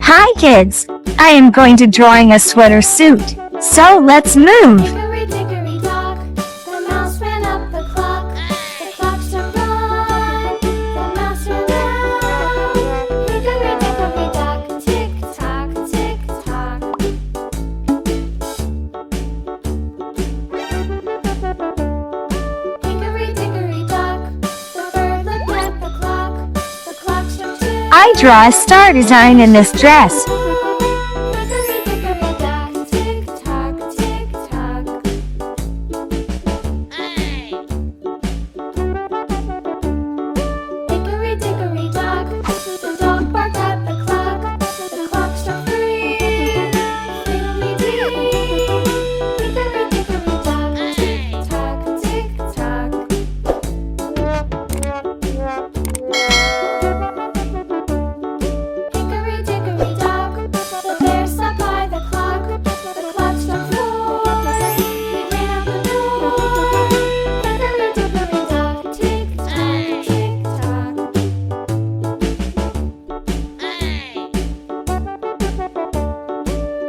Hi kids! I am going to drawing a sweater suit. So let's move! Hickory dickory dock, the mouse ran up the clock. The clock struck one, the mouse ran out. Hickory dickory dock, tick tock, tick tock. Hickory dickory dock, the bird looked at the clock. The clock struck two. I draw a star design in this dress. Hickory dickory dock, tick tock, tick tock. Hickory dickory dock, the dog barked at the clock. The clock struck three. Fiddly-dee. Hickory dickory dock, tick tock, tick tock. Hickory dickory dock, the bear sat by the clock. The clock struck four. He ran out the door. Hickory dickory dock, tick tock, tick tock.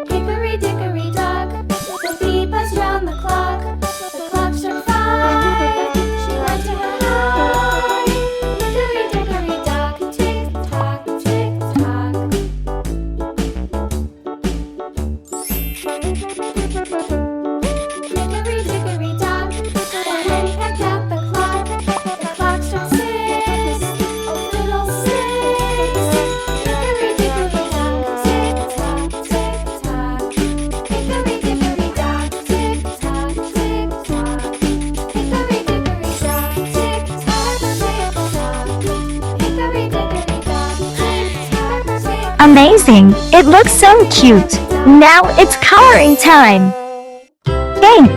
Hickory dickory dock, the bee buzzed round the clock. The clock struck five. She went to her hive. Hickory dickory dock, tick tock, tick tock. Hickory dickory dock, the hen pecked at the clock. The clock struck six. Oh, fiddlesticks. Hickory dickory dock, tick tock, tick tock. Hickory dickory dock, tick tock, tick tock. Hickory dickory dock, tick tock, tick tock. Hickory dickory dock, tick tock, tick tock. Amazing! It looks so cute! Now it's coloring time! Bang!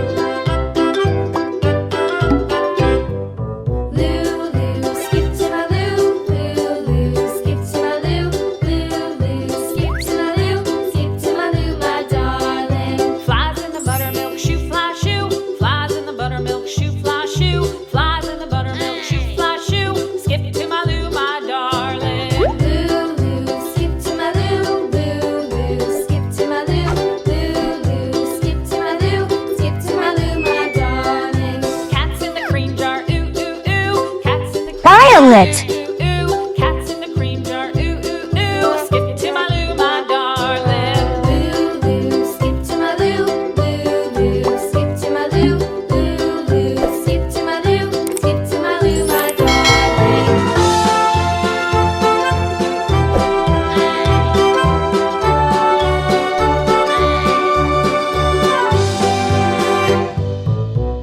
Lulu, skip to my loo, Lulu, skip to my loo, Lulu, skip to my loo, skip to my loo, my darling. Flies in the buttermilk shoe, fly shoe. Flies in the buttermilk shoe, fly shoe. Flies in the buttermilk shoe, fly shoe. Skip to my loo, my darling. Lulu, skip to my loo, Lulu, skip to my loo, Lulu, skip to my loo, skip to my loo, my darling. Cats in the cream jar, ooh ooh ooh. Cats in the cream Violet! jar, ooh ooh. Cats in the cream jar, ooh ooh ooh. Skip to my loo, my darling. Lulu, skip to my loo, Lulu, skip to my loo, Lulu, skip to my loo, skip to my loo, my darling.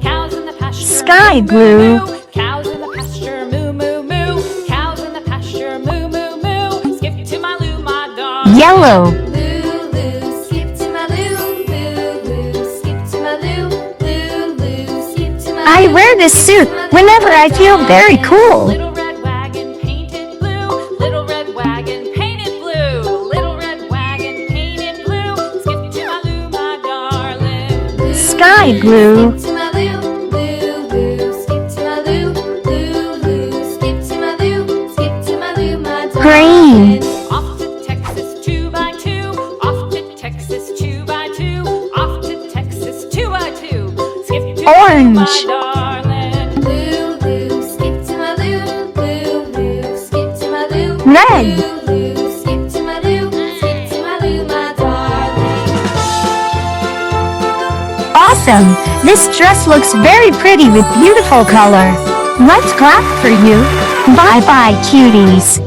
Cows in the pasture, Sky moo, blue. moo, moo. Cows in the pasture, moo moo moo. Cows in the pasture, moo moo moo. Skip to my loo, my darling. Yellow! Lulu, skip to my loo, Lulu, skip to my loo, Lulu, skip to my I loo, wear this suit whenever I feel very cool. Little red wagon painted blue. Little red wagon painted blue. Little red wagon painted blue. Skip to my loo, my darling. Sky blue. skip to my loo, Lulu, skip to my loo, Lulu, skip to my loo, skip to my loo, my Green. darling. Off to Texas 2x2. Off to Texas 2x2. Off to Texas 2x2. Skip to Orange. my darling. Lulu, skip to my loo, Lulu, skip to my loo, Red. Lulu, skip to my loo, skip to my loo, my darling. Awesome! This dress looks very pretty with beautiful color. Let's clap for you. Bye bye cuties!